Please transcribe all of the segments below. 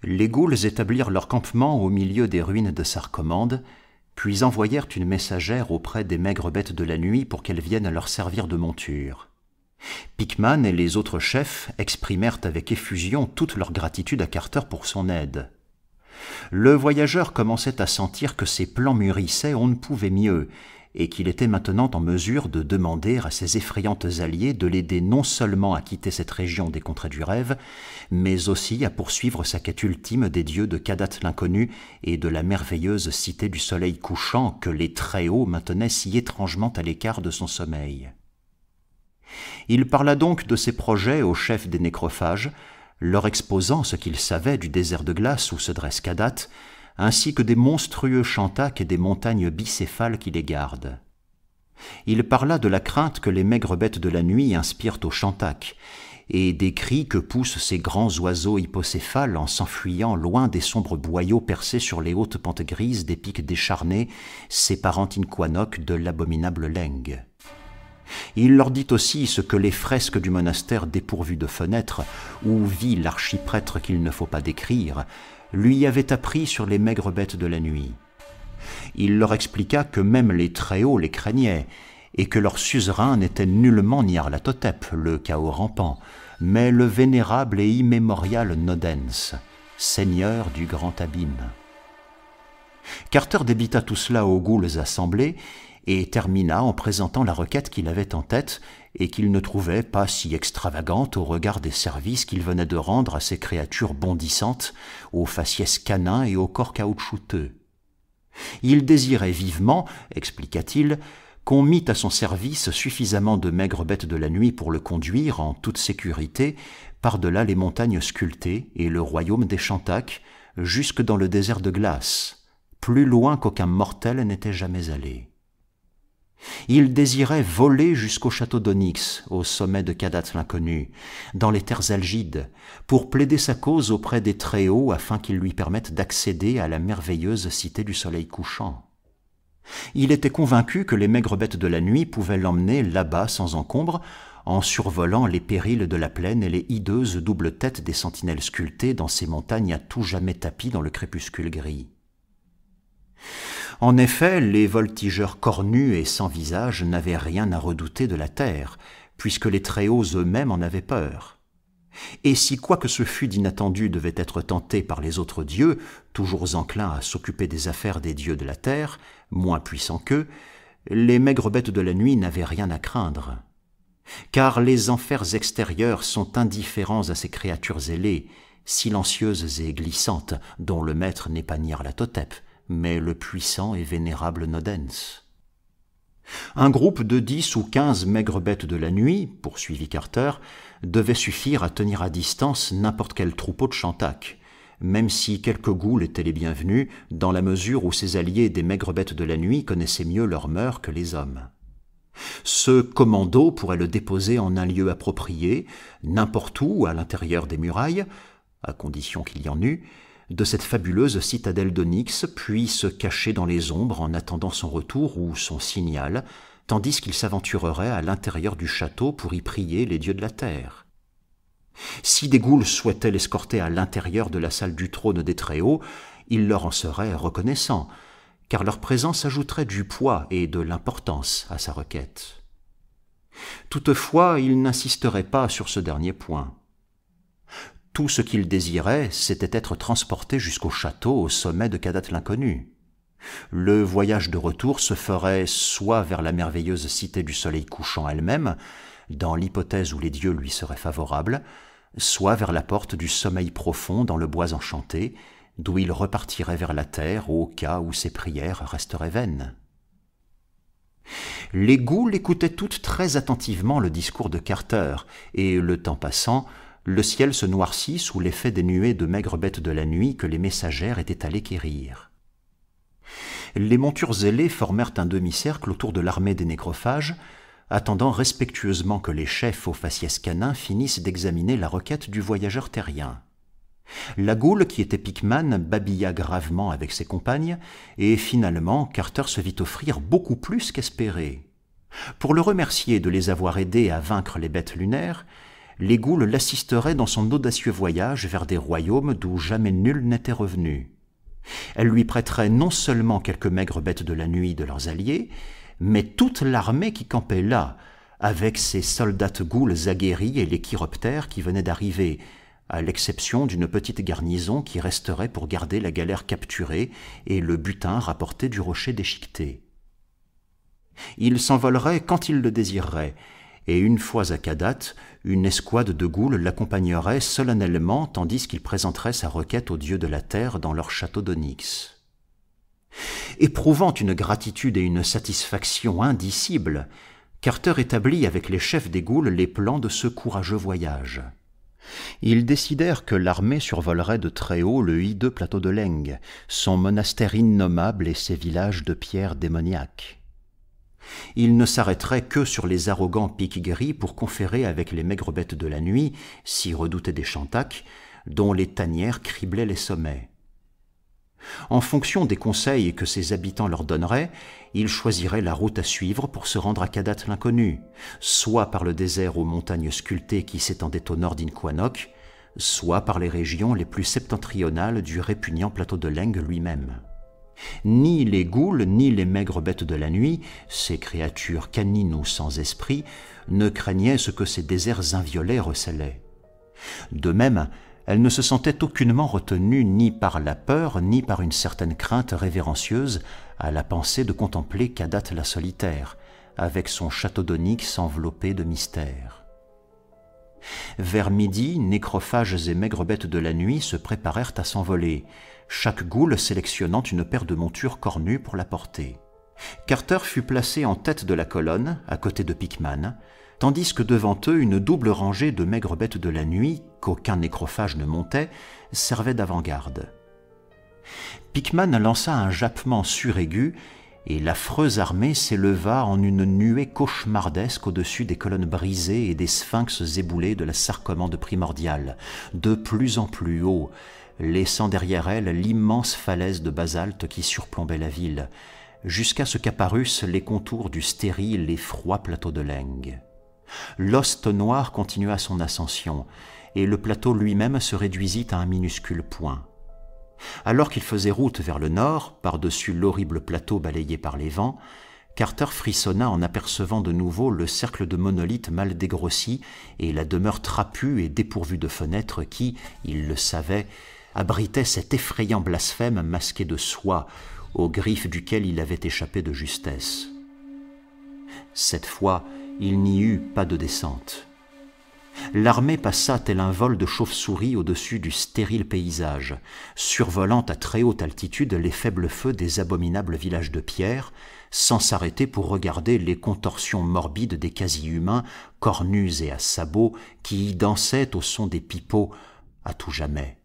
Les Ghouls établirent leur campement au milieu des ruines de Sarcomande, puis envoyèrent une messagère auprès des maigres bêtes de la nuit pour qu'elles viennent leur servir de monture. Pickman et les autres chefs exprimèrent avec effusion toute leur gratitude à Carter pour son aide. Le voyageur commençait à sentir que ses plans mûrissaient on ne pouvait mieux, et qu'il était maintenant en mesure de demander à ses effrayantes alliées de l'aider non seulement à quitter cette région des contrées du rêve, mais aussi à poursuivre sa quête ultime des dieux de Kadath l'inconnu et de la merveilleuse cité du soleil couchant que les Très-Hauts maintenaient si étrangement à l'écart de son sommeil. Il parla donc de ses projets aux chefs des nécrophages, leur exposant ce qu'il savait du désert de glace où se dresse Kadath, ainsi que des monstrueux Shantak et des montagnes bicéphales qui les gardent. Il parla de la crainte que les maigres bêtes de la nuit inspirent aux Shantak, et des cris que poussent ces grands oiseaux hippocéphales en s'enfuyant loin des sombres boyaux percés sur les hautes pentes grises des pics décharnés, séparant Inquanok de l'abominable Leng. Il leur dit aussi ce que les fresques du monastère dépourvu de fenêtres, où vit l'archiprêtre qu'il ne faut pas décrire, lui avaient appris sur les maigres bêtes de la nuit. Il leur expliqua que même les Très-Hauts les craignaient, et que leur suzerain n'était nullement Nyarlathotep, le chaos rampant, mais le vénérable et immémorial Nodens, seigneur du grand abîme. Carter débita tout cela aux Ghouls assemblés, et termina en présentant la requête qu'il avait en tête et qu'il ne trouvait pas si extravagante au regard des services qu'il venait de rendre à ces créatures bondissantes, aux faciès canins et au corps caoutchouteux. Il désirait vivement, expliqua-t-il, qu'on mît à son service suffisamment de maigres bêtes de la nuit pour le conduire, en toute sécurité, par-delà les montagnes sculptées et le royaume des Shantak, jusque dans le désert de glace, plus loin qu'aucun mortel n'était jamais allé. Il désirait voler jusqu'au château d'Onyx, au sommet de Kadath l'inconnu, dans les terres algides, pour plaider sa cause auprès des Très-Hauts afin qu'ils lui permettent d'accéder à la merveilleuse cité du soleil couchant. Il était convaincu que les maigres bêtes de la nuit pouvaient l'emmener là-bas sans encombre, en survolant les périls de la plaine et les hideuses doubles têtes des sentinelles sculptées dans ces montagnes à tout jamais tapies dans le crépuscule gris. En effet, les voltigeurs cornus et sans visage n'avaient rien à redouter de la terre, puisque les Très-Hauts eux-mêmes en avaient peur. Et si quoi que ce fût d'inattendu devait être tenté par les autres dieux, toujours enclins à s'occuper des affaires des dieux de la terre, moins puissants qu'eux, les maigres bêtes de la nuit n'avaient rien à craindre. Car les enfers extérieurs sont indifférents à ces créatures ailées, silencieuses et glissantes, dont le maître n'est pas Nyarlathotep, mais le puissant et vénérable Nodens. Un groupe de 10 ou 15 maigres bêtes de la nuit, poursuivit Carter, devait suffire à tenir à distance n'importe quel troupeau de Shantak, même si quelques Ghouls étaient les bienvenus, dans la mesure où ces alliés des maigres bêtes de la nuit connaissaient mieux leurs mœurs que les hommes. Ce commando pourrait le déposer en un lieu approprié, n'importe où à l'intérieur des murailles, à condition qu'il y en eût, de cette fabuleuse citadelle d'Onyx, puis se cacher dans les ombres en attendant son retour ou son signal, tandis qu'il s'aventurerait à l'intérieur du château pour y prier les dieux de la terre. Si des Ghouls souhaitaient l'escorter à l'intérieur de la salle du trône des Très-Hauts, il leur en serait reconnaissant, car leur présence ajouterait du poids et de l'importance à sa requête. Toutefois, il n'insisterait pas sur ce dernier point. Tout ce qu'il désirait, c'était être transporté jusqu'au château au sommet de Kadath l'inconnu. Le voyage de retour se ferait soit vers la merveilleuse cité du soleil couchant elle-même, dans l'hypothèse où les dieux lui seraient favorables, soit vers la porte du sommeil profond dans le bois enchanté, d'où il repartirait vers la terre au cas où ses prières resteraient vaines. Les Ghouls écoutaient toutes très attentivement le discours de Carter, et, le temps passant, le ciel se noircit sous l'effet des nuées de maigres bêtes de la nuit que les messagères étaient allées quérir. Les montures ailées formèrent un demi-cercle autour de l'armée des nécrophages, attendant respectueusement que les chefs aux faciès canins finissent d'examiner la requête du voyageur terrien. La Ghoul, qui était Pickman, babilla gravement avec ses compagnes, et finalement Carter se vit offrir beaucoup plus qu'espéré. Pour le remercier de les avoir aidés à vaincre les bêtes lunaires, les Goules l'assisteraient dans son audacieux voyage vers des royaumes d'où jamais nul n'était revenu. Elles lui prêteraient non seulement quelques maigres bêtes de la nuit de leurs alliés, mais toute l'armée qui campait là, avec ses soldats Goules aguerris et les chiroptères qui venaient d'arriver, à l'exception d'une petite garnison qui resterait pour garder la galère capturée et le butin rapporté du rocher déchiqueté. Il s'envolerait quand il le désirerait, et une fois à Kadat, une escouade de Goules l'accompagnerait solennellement tandis qu'il présenterait sa requête aux dieux de la terre dans leur château d'Onyx. Éprouvant une gratitude et une satisfaction indicibles, Carter établit avec les chefs des Goules les plans de ce courageux voyage. Ils décidèrent que l'armée survolerait de très haut le hideux plateau de Leng, son monastère innommable et ses villages de pierre démoniaques. Ils ne s'arrêteraient que sur les arrogants pics gris pour conférer avec les maigres bêtes de la nuit, si redoutées des Chantak, dont les tanières criblaient les sommets. En fonction des conseils que ses habitants leur donneraient, ils choisiraient la route à suivre pour se rendre à Kadat l'inconnu, soit par le désert aux montagnes sculptées qui s'étendaient au nord d'Inquanok, soit par les régions les plus septentrionales du répugnant plateau de Leng lui-même. Ni les Goules, ni les maigres bêtes de la nuit, ces créatures canines ou sans esprit, ne craignaient ce que ces déserts inviolés recélaient. De même, elles ne se sentaient aucunement retenues ni par la peur, ni par une certaine crainte révérencieuse à la pensée de contempler Kadat la solitaire, avec son château d'Onyx enveloppé de mystère. Vers midi, nécrophages et maigres bêtes de la nuit se préparèrent à s'envoler, chaque Goule sélectionnant une paire de montures cornues pour la porter. Carter fut placé en tête de la colonne, à côté de Pickman, tandis que devant eux une double rangée de maigres bêtes de la nuit, qu'aucun nécrophage ne montait, servait d'avant-garde. Pickman lança un jappement suraigu, et l'affreuse armée s'éleva en une nuée cauchemardesque au-dessus des colonnes brisées et des sphinx éboulés de la sarcomande primordiale, de plus en plus haut, laissant derrière elle l'immense falaise de basalte qui surplombait la ville, jusqu'à ce qu'apparussent les contours du stérile et froid plateau de Leng. L'hoste noir continua son ascension, et le plateau lui-même se réduisit à un minuscule point. Alors qu'il faisait route vers le nord, par-dessus l'horrible plateau balayé par les vents, Carter frissonna en apercevant de nouveau le cercle de monolithes mal dégrossis et la demeure trapue et dépourvue de fenêtres qui, il le savait, abritait cet effrayant blasphème masqué de soie, aux griffes duquel il avait échappé de justesse. Cette fois, il n'y eut pas de descente. L'armée passa tel un vol de chauve-souris au-dessus du stérile paysage, survolant à très haute altitude les faibles feux des abominables villages de pierre, sans s'arrêter pour regarder les contorsions morbides des quasi-humains, cornus et à sabots, qui y dansaient au son des pipeaux à tout jamais.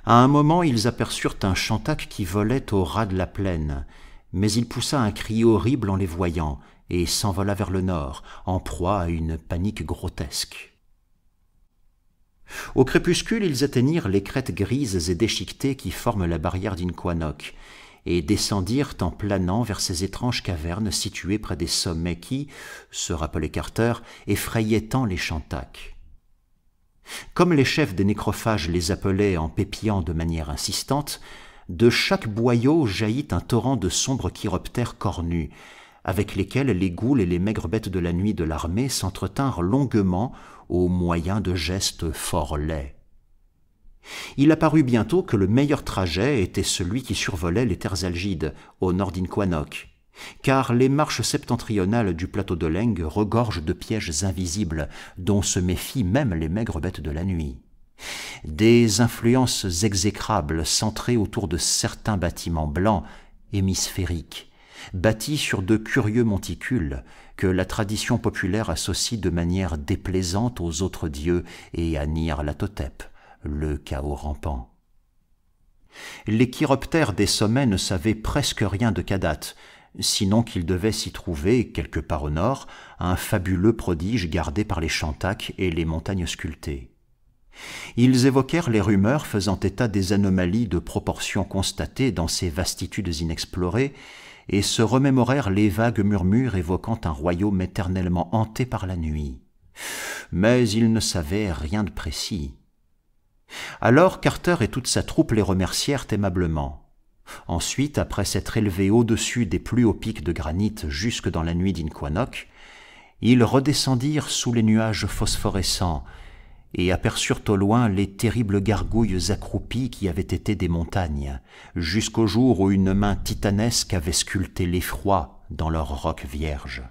À un moment, ils aperçurent un Chantak qui volait au ras de la plaine, mais il poussa un cri horrible en les voyant, et s'envola vers le nord, en proie à une panique grotesque. Au crépuscule, ils atteignirent les crêtes grises et déchiquetées qui forment la barrière d'Inquanok, et descendirent en planant vers ces étranges cavernes situées près des sommets qui, se rappelait Carter, effrayaient tant les Chantak. Comme les chefs des nécrophages les appelaient en pépillant de manière insistante, de chaque boyau jaillit un torrent de sombres chiroptères cornus, avec lesquels les Goules et les maigres bêtes de la nuit de l'armée s'entretinrent longuement au moyen de gestes fort laids. Il apparut bientôt que le meilleur trajet était celui qui survolait les terres algides, au nord d'Inquanok, car les marches septentrionales du plateau de Leng regorgent de pièges invisibles dont se méfient même les maigres bêtes de la nuit. Des influences exécrables centrées autour de certains bâtiments blancs, hémisphériques, bâtis sur de curieux monticules que la tradition populaire associe de manière déplaisante aux autres dieux et à Nyarlathotep, le chaos rampant. Les chiroptères des sommets ne savaient presque rien de Kadat, sinon qu'il devait s'y trouver, quelque part au nord, un fabuleux prodige gardé par les Chantak et les montagnes sculptées. Ils évoquèrent les rumeurs faisant état des anomalies de proportions constatées dans ces vastitudes inexplorées, et se remémorèrent les vagues murmures évoquant un royaume éternellement hanté par la nuit. mais il ne savait rien de précis. Alors Carter et toute sa troupe les remercièrent aimablement. Ensuite, après s'être élevés au-dessus des plus hauts pics de granit jusque dans la nuit d'Inquanock, ils redescendirent sous les nuages phosphorescents et aperçurent au loin les terribles gargouilles accroupies qui avaient été des montagnes, jusqu'au jour où une main titanesque avait sculpté l'effroi dans leur roc vierge.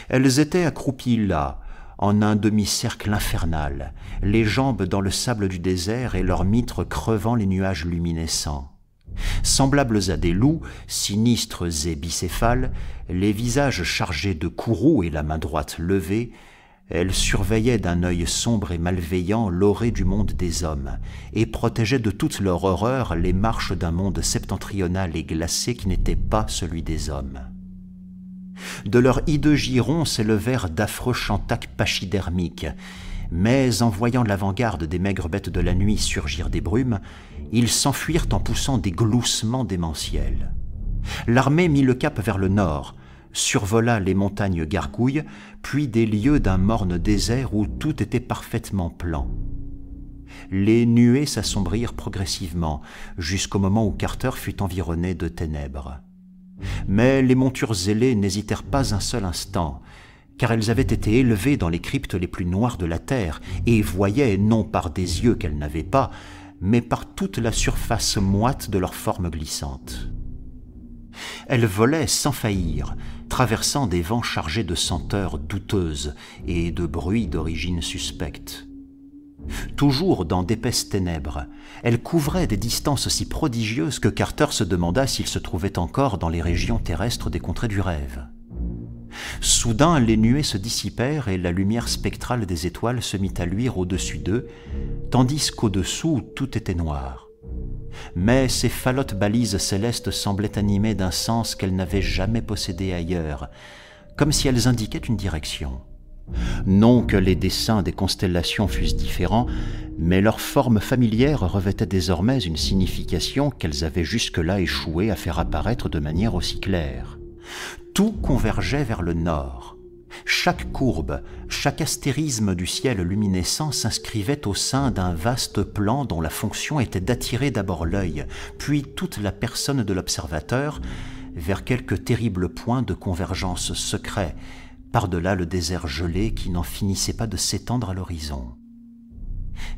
Elles étaient accroupies là, en un demi-cercle infernal, les jambes dans le sable du désert et leurs mitres crevant les nuages luminescents. Semblables à des loups, sinistres et bicéphales, les visages chargés de courroux et la main droite levée, elles surveillaient d'un œil sombre et malveillant l'orée du monde des hommes et protégeaient de toute leur horreur les marches d'un monde septentrional et glacé qui n'était pas celui des hommes. De leurs hideux girons s'élevèrent d'affreux chantacs pachydermiques, mais en voyant l'avant-garde des maigres bêtes de la nuit surgir des brumes, ils s'enfuirent en poussant des gloussements démentiels. L'armée mit le cap vers le nord, survola les montagnes gargouilles, puis des lieux d'un morne désert où tout était parfaitement plan. Les nuées s'assombrirent progressivement, jusqu'au moment où Carter fut environné de ténèbres. Mais les montures ailées n'hésitèrent pas un seul instant, car elles avaient été élevées dans les cryptes les plus noires de la terre et voyaient non par des yeux qu'elles n'avaient pas, mais par toute la surface moite de leur forme glissante. Elles volaient sans faillir, traversant des vents chargés de senteurs douteuses et de bruits d'origine suspecte. Toujours dans d'épaisses ténèbres, elles couvraient des distances si prodigieuses que Carter se demanda s'il se trouvait encore dans les régions terrestres des contrées du rêve. Soudain, les nuées se dissipèrent et la lumière spectrale des étoiles se mit à luire au-dessus d'eux, tandis qu'au-dessous tout était noir. Mais ces falottes balises célestes semblaient animées d'un sens qu'elles n'avaient jamais possédé ailleurs, comme si elles indiquaient une direction. Non que les dessins des constellations fussent différents, mais leur forme familière revêtait désormais une signification qu'elles avaient jusque-là échoué à faire apparaître de manière aussi claire. Tout convergeait vers le nord. Chaque courbe, chaque astérisme du ciel luminescent s'inscrivait au sein d'un vaste plan dont la fonction était d'attirer d'abord l'œil, puis toute la personne de l'observateur, vers quelque terrible point de convergence secret, par-delà le désert gelé qui n'en finissait pas de s'étendre à l'horizon.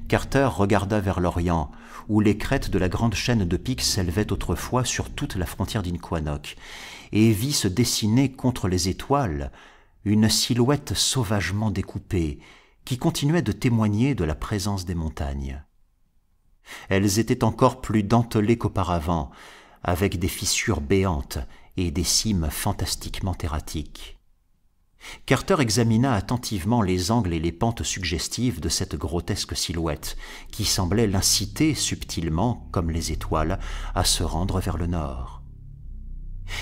Carter regarda vers l'Orient, où les crêtes de la grande chaîne de pics s'élevaient autrefois sur toute la frontière d'Inquanock, et vit se dessiner contre les étoiles une silhouette sauvagement découpée, qui continuait de témoigner de la présence des montagnes. Elles étaient encore plus dentelées qu'auparavant, avec des fissures béantes et des cimes fantastiquement erratiques. Carter examina attentivement les angles et les pentes suggestives de cette grotesque silhouette, qui semblait l'inciter subtilement, comme les étoiles, à se rendre vers le nord.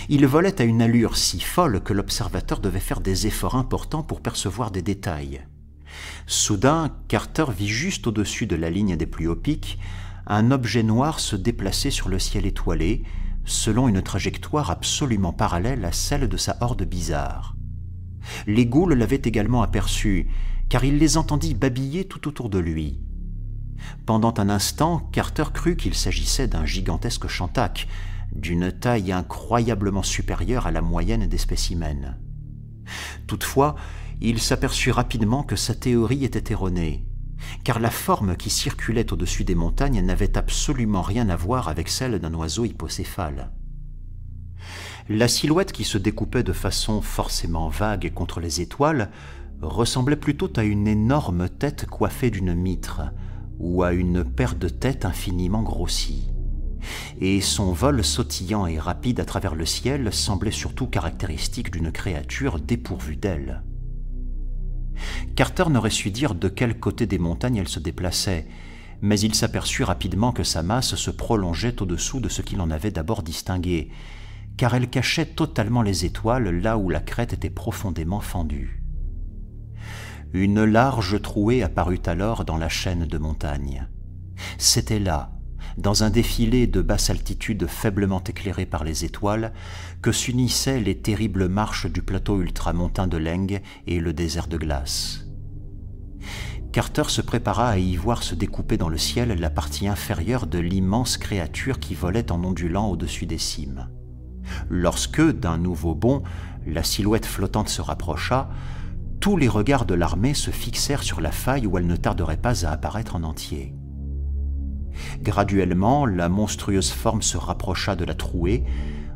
Il volait à une allure si folle que l'observateur devait faire des efforts importants pour percevoir des détails. Soudain, Carter vit juste au-dessus de la ligne des plus hauts pics un objet noir se déplacer sur le ciel étoilé, selon une trajectoire absolument parallèle à celle de sa horde bizarre. Les ghouls l'avaient également aperçu, car il les entendit babiller tout autour de lui. Pendant un instant, Carter crut qu'il s'agissait d'un gigantesque chantac, d'une taille incroyablement supérieure à la moyenne des spécimens. Toutefois, il s'aperçut rapidement que sa théorie était erronée, car la forme qui circulait au-dessus des montagnes n'avait absolument rien à voir avec celle d'un oiseau hypocéphale. La silhouette qui se découpait de façon forcément vague contre les étoiles ressemblait plutôt à une énorme tête coiffée d'une mitre ou à une paire de têtes infiniment grossie. Et son vol sautillant et rapide à travers le ciel semblait surtout caractéristique d'une créature dépourvue d'ailes. Carter n'aurait su dire de quel côté des montagnes elle se déplaçait, mais il s'aperçut rapidement que sa masse se prolongeait au-dessous de ce qu'il en avait d'abord distingué, car elle cachait totalement les étoiles là où la crête était profondément fendue. Une large trouée apparut alors dans la chaîne de montagnes. C'était là, dans un défilé de basse altitude faiblement éclairé par les étoiles, que s'unissaient les terribles marches du plateau ultramontain de Leng et le désert de glace. Carter se prépara à y voir se découper dans le ciel la partie inférieure de l'immense créature qui volait en ondulant au-dessus des cimes. Lorsque, d'un nouveau bond, la silhouette flottante se rapprocha, tous les regards de l'armée se fixèrent sur la faille où elle ne tarderait pas à apparaître en entier. Graduellement, la monstrueuse forme se rapprocha de la trouée,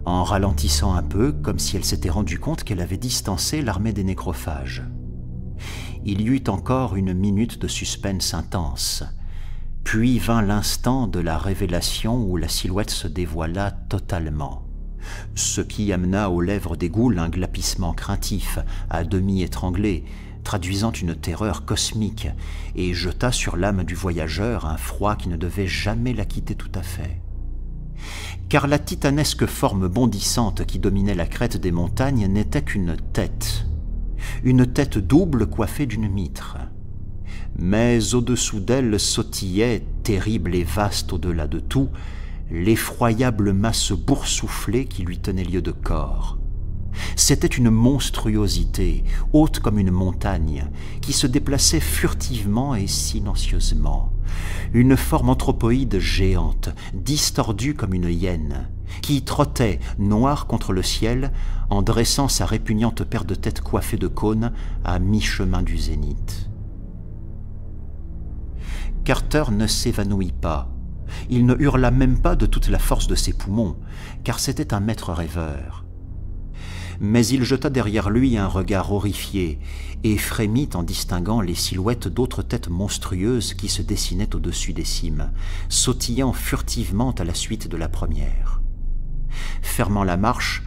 en ralentissant un peu, comme si elle s'était rendue compte qu'elle avait distancé l'armée des nécrophages. Il y eut encore une minute de suspense intense, puis vint l'instant de la révélation où la silhouette se dévoila totalement, ce qui amena aux lèvres des ghouls un glapissement craintif, à demi étranglé, traduisant une terreur cosmique, et jeta sur l'âme du voyageur un froid qui ne devait jamais la quitter tout à fait. Car la titanesque forme bondissante qui dominait la crête des montagnes n'était qu'une tête double coiffée d'une mitre. Mais au-dessous d'elle sautillait, terrible et vaste au-delà de tout, l'effroyable masse boursouflée qui lui tenait lieu de corps. C'était une monstruosité, haute comme une montagne, qui se déplaçait furtivement et silencieusement. Une forme anthropoïde géante, distordue comme une hyène, qui trottait, noire contre le ciel, en dressant sa répugnante paire de têtes coiffées de cônes à mi-chemin du zénith. Carter ne s'évanouit pas. Il ne hurla même pas de toute la force de ses poumons, car c'était un maître rêveur. Mais il jeta derrière lui un regard horrifié et frémit en distinguant les silhouettes d'autres têtes monstrueuses qui se dessinaient au-dessus des cimes, sautillant furtivement à la suite de la première. Fermant la marche,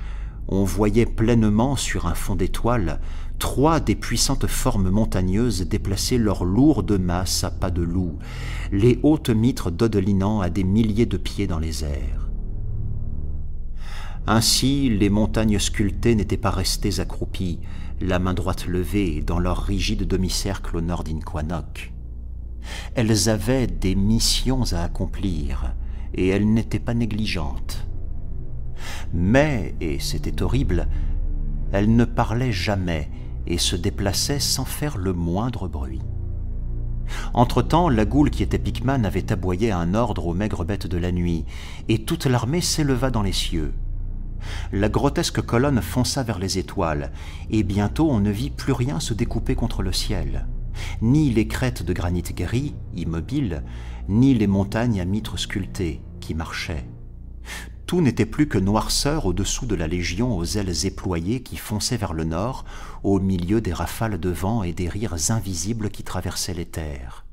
on voyait pleinement sur un fond d'étoiles 3 des puissantes formes montagneuses déplacer leurs lourdes masses à pas de loup, les hautes mitres dodelinant à des milliers de pieds dans les airs. Ainsi, les montagnes sculptées n'étaient pas restées accroupies, la main droite levée dans leur rigide demi-cercle au nord d'Inquanok. Elles avaient des missions à accomplir, et elles n'étaient pas négligentes. Mais, et c'était horrible, elles ne parlaient jamais et se déplaçaient sans faire le moindre bruit. Entre-temps, la goule qui était Pickman avait aboyé un ordre aux maigres bêtes de la nuit, et toute l'armée s'éleva dans les cieux. La grotesque colonne fonça vers les étoiles, et bientôt on ne vit plus rien se découper contre le ciel. Ni les crêtes de granit gris, immobiles, ni les montagnes à mitres sculptées, qui marchaient. Tout n'était plus que noirceur au-dessous de la légion aux ailes éployées qui fonçait vers le nord, au milieu des rafales de vent et des rires invisibles qui traversaient les terres.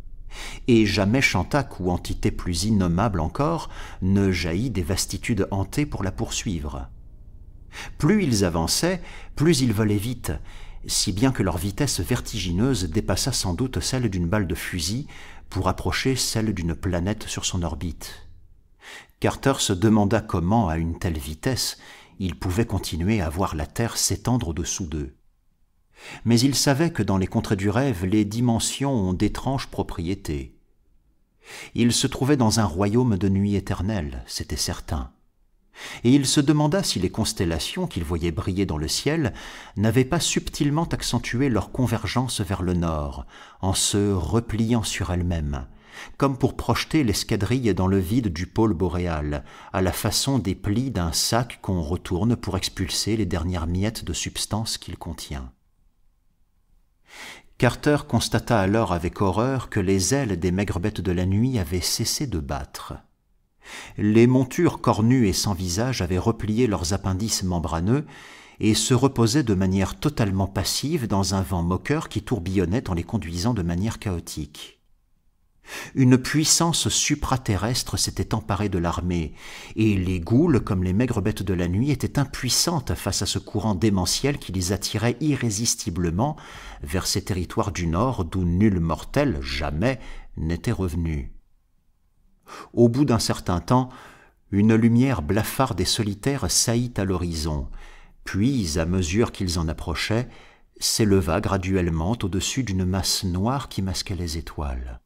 Et jamais Shantak ou entité plus innommable encore ne jaillit des vastitudes hantées pour la poursuivre. Plus ils avançaient, plus ils volaient vite, si bien que leur vitesse vertigineuse dépassa sans doute celle d'une balle de fusil pour approcher celle d'une planète sur son orbite. Carter se demanda comment, à une telle vitesse, ils pouvaient continuer à voir la Terre s'étendre au-dessous d'eux. Mais il savait que dans les contrées du rêve, les dimensions ont d'étranges propriétés. Il se trouvait dans un royaume de nuit éternelle, c'était certain. Et il se demanda si les constellations qu'il voyait briller dans le ciel n'avaient pas subtilement accentué leur convergence vers le nord, en se repliant sur elles-mêmes, comme pour projeter l'escadrille dans le vide du pôle boréal, à la façon des plis d'un sac qu'on retourne pour expulser les dernières miettes de substance qu'il contient. Carter constata alors avec horreur que les ailes des maigres bêtes de la nuit avaient cessé de battre. Les montures cornues et sans visage avaient replié leurs appendices membraneux et se reposaient de manière totalement passive dans un vent moqueur qui tourbillonnait en les conduisant de manière chaotique. Une puissance supraterrestre s'était emparée de l'armée, et les ghouls, comme les maigres bêtes de la nuit, étaient impuissantes face à ce courant démentiel qui les attirait irrésistiblement vers ces territoires du Nord d'où nul mortel, jamais, n'était revenu. Au bout d'un certain temps, une lumière blafarde et solitaire saillit à l'horizon, puis, à mesure qu'ils en approchaient, s'éleva graduellement au-dessus d'une masse noire qui masquait les étoiles.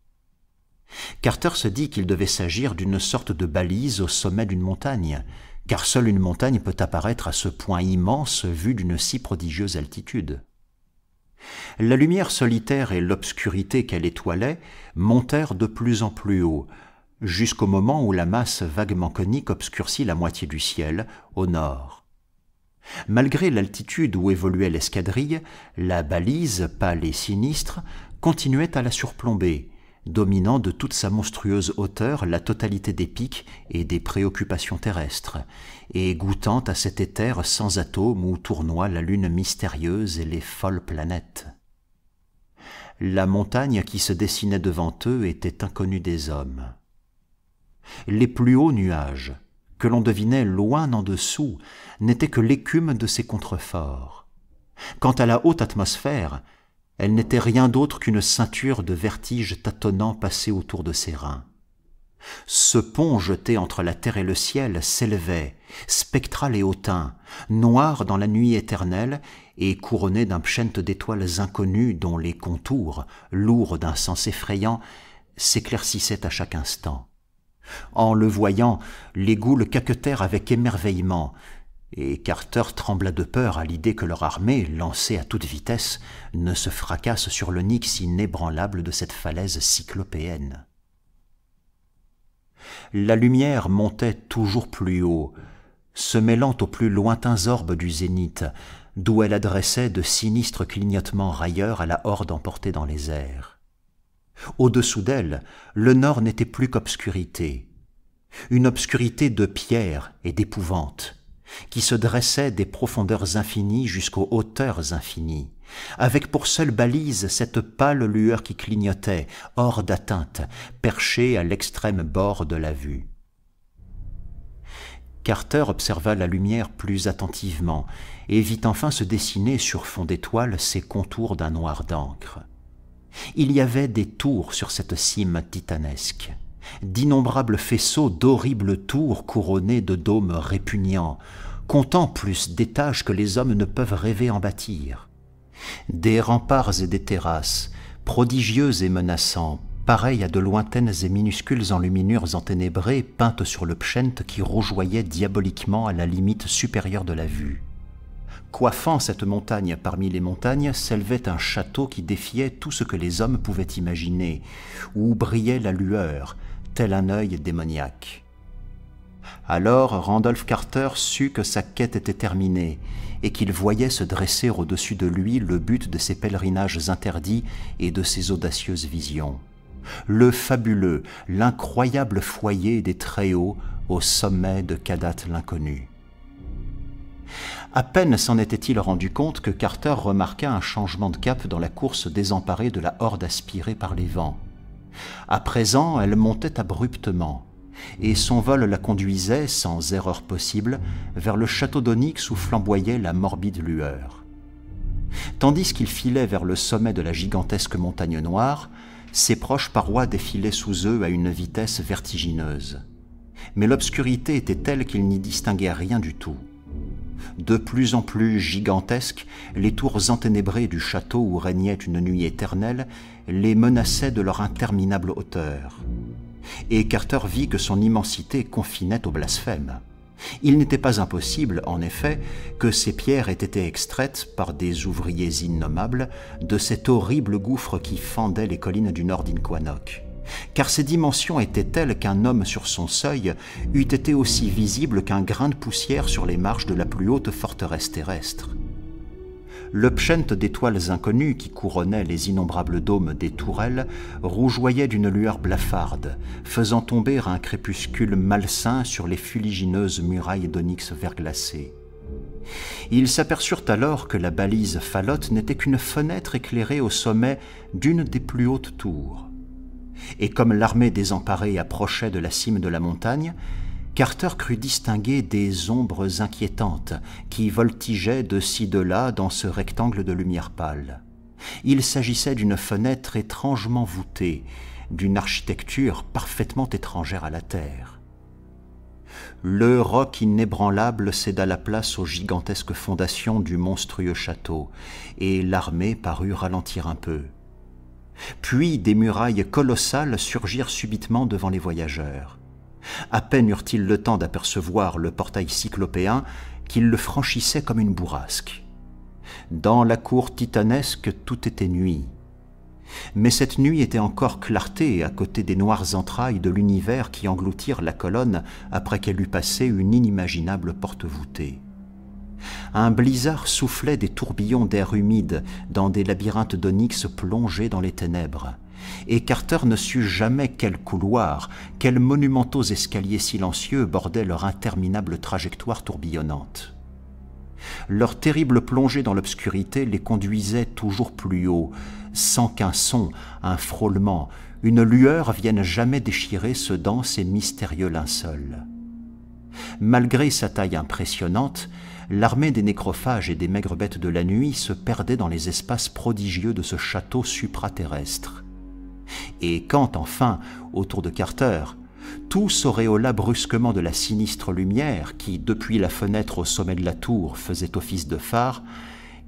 Carter se dit qu'il devait s'agir d'une sorte de balise au sommet d'une montagne, car seule une montagne peut apparaître à ce point immense vue d'une si prodigieuse altitude. La lumière solitaire et l'obscurité qu'elle étoilait montèrent de plus en plus haut, jusqu'au moment où la masse vaguement conique obscurcit la moitié du ciel, au nord. Malgré l'altitude où évoluait l'escadrille, la balise, pâle et sinistre, continuait à la surplomber, dominant de toute sa monstrueuse hauteur la totalité des pics et des préoccupations terrestres, et goûtant à cet éther sans atomes où tournoie la lune mystérieuse et les folles planètes. La montagne qui se dessinait devant eux était inconnue des hommes. Les plus hauts nuages, que l'on devinait loin en dessous, n'étaient que l'écume de ces contreforts. Quant à la haute atmosphère, elle n'était rien d'autre qu'une ceinture de vertiges tâtonnants passés autour de ses reins. Ce pont jeté entre la terre et le ciel s'élevait, spectral et hautain, noir dans la nuit éternelle et couronné d'un pschent d'étoiles inconnues dont les contours, lourds d'un sens effrayant, s'éclaircissaient à chaque instant. En le voyant, les goules caquetèrent avec émerveillement, et Carter trembla de peur à l'idée que leur armée, lancée à toute vitesse, ne se fracasse sur le nix inébranlable de cette falaise cyclopéenne. La lumière montait toujours plus haut, se mêlant aux plus lointains orbes du zénith, d'où elle adressait de sinistres clignotements railleurs à la horde emportée dans les airs. Au-dessous d'elle, le nord n'était plus qu'obscurité, une obscurité de pierre et d'épouvante, qui se dressait des profondeurs infinies jusqu'aux hauteurs infinies, avec pour seule balise cette pâle lueur qui clignotait, hors d'atteinte, perchée à l'extrême bord de la vue. Carter observa la lumière plus attentivement et vit enfin se dessiner sur fond d'étoiles ses contours d'un noir d'encre. Il y avait des tours sur cette cime titanesque, d'innombrables faisceaux d'horribles tours couronnées de dômes répugnants, comptant plus d'étages que les hommes ne peuvent rêver en bâtir. Des remparts et des terrasses, prodigieux et menaçants, pareils à de lointaines et minuscules enluminures enténébrées peintes sur le pschent qui rougeoyait diaboliquement à la limite supérieure de la vue. Coiffant cette montagne parmi les montagnes s'élevait un château qui défiait tout ce que les hommes pouvaient imaginer, où brillait la lueur, tel un œil démoniaque. Alors Randolph Carter sut que sa quête était terminée et qu'il voyait se dresser au-dessus de lui le but de ses pèlerinages interdits et de ses audacieuses visions. Le fabuleux, l'incroyable foyer des Très-Hauts au sommet de Khadat l'inconnu. À peine s'en était-il rendu compte que Carter remarqua un changement de cap dans la course désemparée de la horde aspirée par les vents. À présent, elle montait abruptement, et son vol la conduisait, sans erreur possible, vers le château d'Onyx où flamboyait la morbide lueur. Tandis qu'il filait vers le sommet de la gigantesque montagne noire, ses proches parois défilaient sous eux à une vitesse vertigineuse. Mais l'obscurité était telle qu'il n'y distinguait rien du tout. De plus en plus gigantesques, les tours enténébrées du château où régnait une nuit éternelle les menaçaient de leur interminable hauteur. Et Carter vit que son immensité confinait au blasphème. Il n'était pas impossible, en effet, que ces pierres aient été extraites par des ouvriers innommables de cet horrible gouffre qui fendait les collines du nord d'Inquanock. Car ses dimensions étaient telles qu'un homme sur son seuil eût été aussi visible qu'un grain de poussière sur les marches de la plus haute forteresse terrestre. Le pschent d'étoiles inconnues qui couronnait les innombrables dômes des tourelles rougeoyait d'une lueur blafarde, faisant tomber un crépuscule malsain sur les fuligineuses murailles d'onyx verglacé. Ils s'aperçurent alors que la balise Falotte n'était qu'une fenêtre éclairée au sommet d'une des plus hautes tours. Et comme l'armée désemparée approchait de la cime de la montagne, Carter crut distinguer des ombres inquiétantes qui voltigeaient de ci de là dans ce rectangle de lumière pâle. Il s'agissait d'une fenêtre étrangement voûtée, d'une architecture parfaitement étrangère à la terre. Le roc inébranlable céda la place aux gigantesques fondations du monstrueux château, et l'armée parut ralentir un peu. Puis des murailles colossales surgirent subitement devant les voyageurs. À peine eurent-ils le temps d'apercevoir le portail cyclopéen qu'ils le franchissaient comme une bourrasque. Dans la cour titanesque, tout était nuit. Mais cette nuit était encore clarté à côté des noires entrailles de l'univers qui engloutirent la colonne après qu'elle eut passé une inimaginable porte voûtée. Un blizzard soufflait des tourbillons d'air humide dans des labyrinthes d'onyx plongés dans les ténèbres, et Carter ne sut jamais quels couloirs, quels monumentaux escaliers silencieux bordaient leur interminable trajectoire tourbillonnante. Leur terrible plongée dans l'obscurité les conduisait toujours plus haut, sans qu'un son, un frôlement, une lueur viennent jamais déchirer ce dense et mystérieux linceul. Malgré sa taille impressionnante, l'armée des nécrophages et des maigres bêtes de la nuit se perdait dans les espaces prodigieux de ce château supraterrestre. Et quand, enfin, autour de Carter, tout s'auréola brusquement de la sinistre lumière qui, depuis la fenêtre au sommet de la tour, faisait office de phare,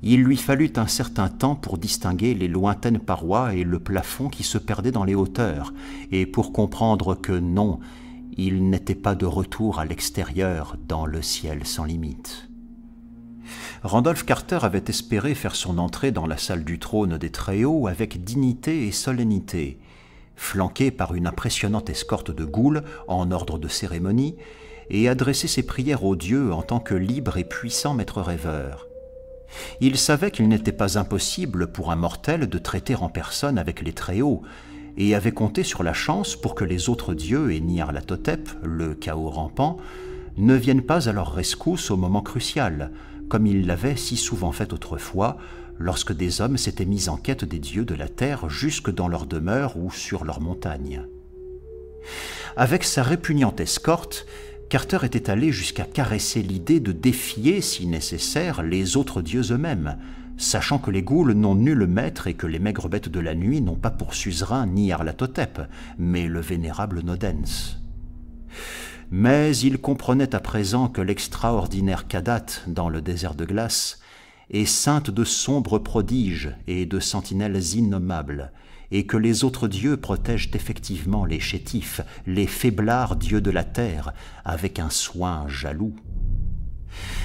il lui fallut un certain temps pour distinguer les lointaines parois et le plafond qui se perdaient dans les hauteurs, et pour comprendre que non, il n'était pas de retour à l'extérieur dans le ciel sans limite. Randolph Carter avait espéré faire son entrée dans la salle du trône des Très-Hauts avec dignité et solennité, flanqué par une impressionnante escorte de ghouls en ordre de cérémonie, et adresser ses prières aux dieux en tant que libre et puissant maître rêveur. Il savait qu'il n'était pas impossible pour un mortel de traiter en personne avec les Très-Hauts, et avait compté sur la chance pour que les autres dieux et Nyarlathotep, le chaos rampant, ne viennent pas à leur rescousse au moment crucial, comme ils l'avaient si souvent fait autrefois, lorsque des hommes s'étaient mis en quête des dieux de la terre jusque dans leur demeure ou sur leurs montagnes. Avec sa répugnante escorte, Carter était allé jusqu'à caresser l'idée de défier, si nécessaire, les autres dieux eux-mêmes, sachant que les ghouls n'ont nul maître et que les maigres bêtes de la nuit n'ont pas pour suzerain Nyarlathotep, mais le vénérable Nodens. Mais il comprenait à présent que l'extraordinaire Kadat, dans le désert de glace, est ceinte de sombres prodiges et de sentinelles innommables, et que les autres dieux protègent effectivement les chétifs, les faiblards dieux de la terre, avec un soin jaloux.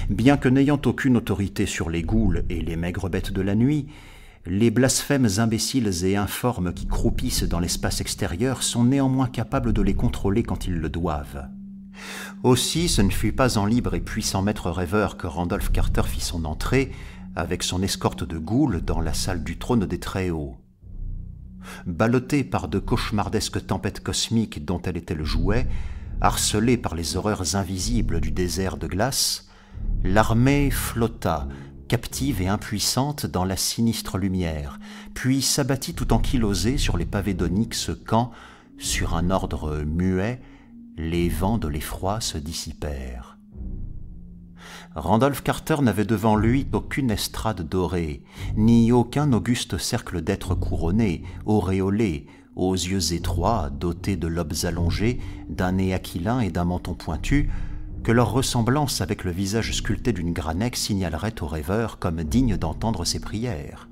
Bien que n'ayant aucune autorité sur les ghouls et les maigres bêtes de la nuit, les blasphèmes imbéciles et informes qui croupissent dans l'espace extérieur sont néanmoins capables de les contrôler quand ils le doivent. Aussi, ce ne fut pas en libre et puissant maître rêveur que Randolph Carter fit son entrée, avec son escorte de ghouls, dans la salle du trône des Très-Hauts. Ballottée par de cauchemardesques tempêtes cosmiques dont elle était le jouet, harcelée par les horreurs invisibles du désert de glace, l'armée flotta, captive et impuissante dans la sinistre lumière, puis s'abattit tout ankylosée sur les pavés d'onyx quand, sur un ordre muet, les vents de l'effroi se dissipèrent. Randolph Carter n'avait devant lui aucune estrade dorée, ni aucun auguste cercle d'êtres couronnés, auréolés, aux yeux étroits, dotés de lobes allongés, d'un nez aquilin et d'un menton pointu, que leur ressemblance avec le visage sculpté d'une granec signalerait au rêveur comme digne d'entendre ses prières.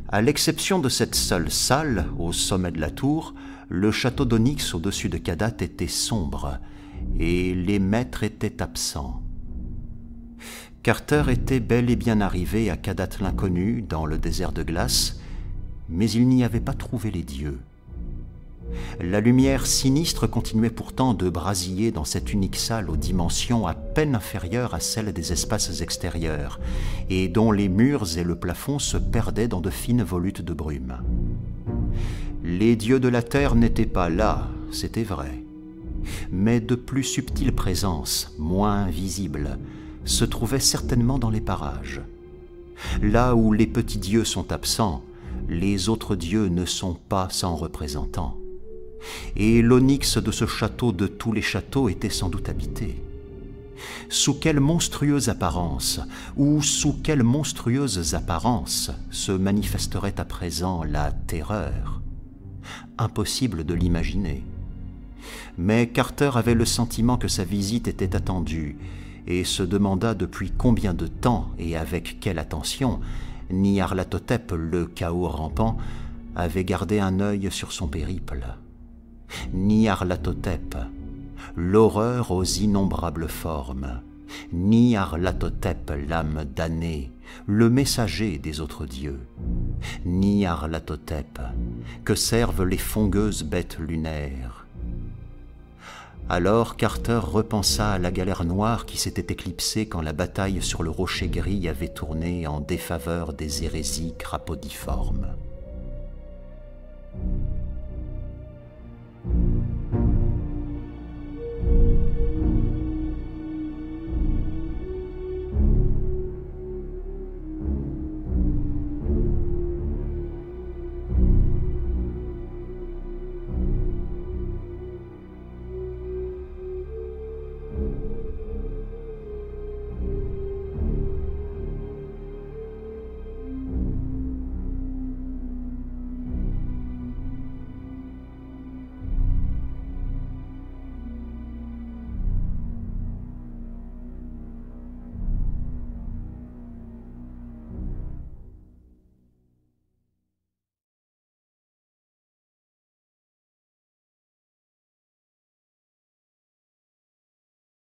À l'exception de cette seule salle, au sommet de la tour, le château d'Onyx au-dessus de Kadat était sombre, et les maîtres étaient absents. Carter était bel et bien arrivé à Kadat l'inconnu, dans le désert de glace, mais il n'y avait pas trouvé les dieux. La lumière sinistre continuait pourtant de brasiller dans cette unique salle aux dimensions à peine inférieures à celles des espaces extérieurs, et dont les murs et le plafond se perdaient dans de fines volutes de brume. Les dieux de la terre n'étaient pas là, c'était vrai, mais de plus subtiles présences, moins visibles, se trouvaient certainement dans les parages. Là où les petits dieux sont absents, les autres dieux ne sont pas sans représentants. Et l'onyx de ce château de tous les châteaux était sans doute habité. Sous quelle monstrueuse apparence, ou sous quelles monstrueuses apparences se manifesterait à présent la terreur? Impossible de l'imaginer. Mais Carter avait le sentiment que sa visite était attendue, et se demanda depuis combien de temps et avec quelle attention Nyarlathotep, le chaos rampant, avait gardé un œil sur son périple. Nyarlathotep, l'horreur aux innombrables formes, Nyarlathotep, l'âme damnée, le messager des autres dieux, Nyarlathotep, que servent les fongueuses bêtes lunaires. Alors Carter repensa à la galère noire qui s'était éclipsée quand la bataille sur le rocher gris avait tourné en défaveur des hérésies crapaudiformes.